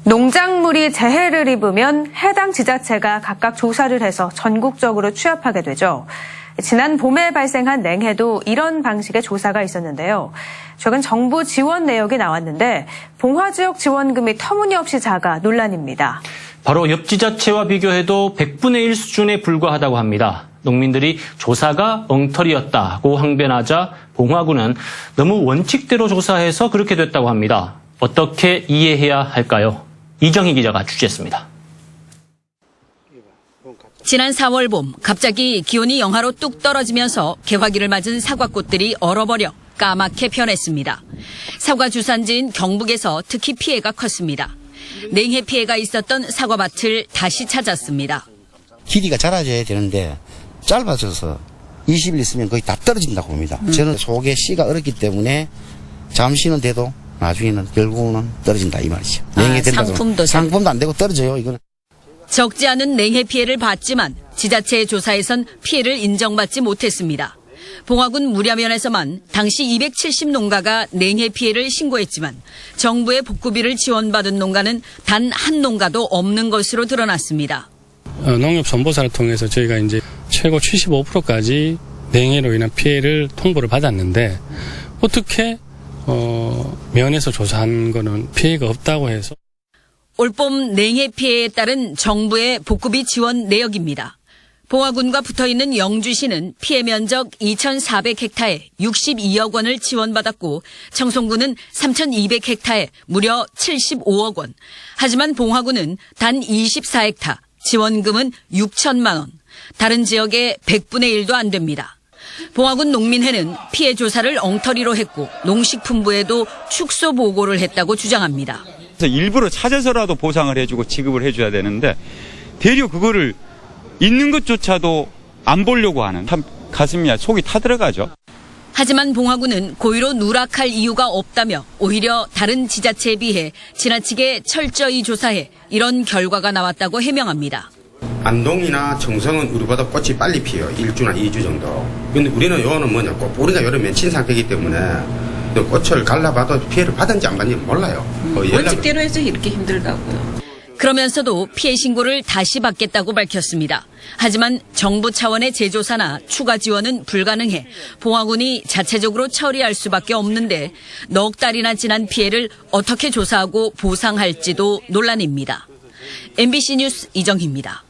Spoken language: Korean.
농작물이 재해를 입으면 해당 지자체가 각각 조사를 해서 전국적으로 취합하게 되죠. 지난 봄에 발생한 냉해도 이런 방식의 조사가 있었는데요. 최근 정부 지원 내역이 나왔는데 봉화 지역 지원금이 터무니없이 작아 논란입니다. 바로 옆 지자체와 비교해도 100분의 1 수준에 불과하다고 합니다. 농민들이 조사가 엉터리였다고 항변하자 봉화군은 너무 원칙대로 조사해서 그렇게 됐다고 합니다. 어떻게 이해해야 할까요? 이정희 기자가 취재했습니다. 지난 4월 봄 갑자기 기온이 영하로 뚝 떨어지면서 개화기를 맞은 사과꽃들이 얼어버려 까맣게 변했습니다. 사과 주산지인 경북에서 특히 피해가 컸습니다. 냉해 피해가 있었던 사과밭을 다시 찾았습니다. 길이가 자라져야 되는데 짧아져서 20일 있으면 거의 다 떨어진다고 봅니다. 저는 속에 씨가 얼었기 때문에 잠시는 돼도 나중에는 결국은 떨어진다 이 말이죠. 냉해 상품도 안 되고 떨어져요. 이거는. 적지 않은 냉해 피해를 봤지만 지자체의 조사에선 피해를 인정받지 못했습니다. 봉화군 무랴면에서만 당시 270농가가 냉해 피해를 신고했지만 정부의 복구비를 지원받은 농가는 단 한 농가도 없는 것으로 드러났습니다. 농협 선보사를 통해서 저희가 이제 최고 75%까지 냉해로 인한 피해를 통보를 받았는데 어떻게 면에서 조사한 거는 피해가 없다고 해서 올봄 냉해 피해에 따른 정부의 복구비 지원 내역입니다. 봉화군과 붙어있는 영주시는 피해 면적 2,400헥타에 62억 원을 지원받았고 청송군은 3,200헥타에 무려 75억 원. 하지만 봉화군은 단 24헥타, 지원금은 6천만 원. 다른 지역의 100분의 1도 안 됩니다. 봉화군 농민회는 피해 조사를 엉터리로 했고 농식품부에도 축소 보고를 했다고 주장합니다. 그래서 일부러 찾아서라도 보상을 해주고 지급을 해줘야 되는데 대려 그거를 있는 것조차도 안 보려고 하는 참 가슴이 속이 타들어가죠. 하지만 봉화군은 고의로 누락할 이유가 없다며 오히려 다른 지자체에 비해 지나치게 철저히 조사해 이런 결과가 나왔다고 해명합니다. 안동이나 청성은 우리보다 꽃이 빨리 피어요. 1주나 2주 정도. 근데 우리는 요거는 뭐냐, 꽃뿌리가 여러 맺힌 상태이기 때문에 꽃을 갈라봐도 피해를 받은지 안 받는지 몰라요. 원칙대로 해서 이렇게 힘들다고요. 그러면서도 피해 신고를 다시 받겠다고 밝혔습니다. 하지만 정부 차원의 재조사나 추가 지원은 불가능해 봉화군이 자체적으로 처리할 수밖에 없는데 넉 달이나 지난 피해를 어떻게 조사하고 보상할지도 논란입니다. MBC 뉴스 이정희입니다.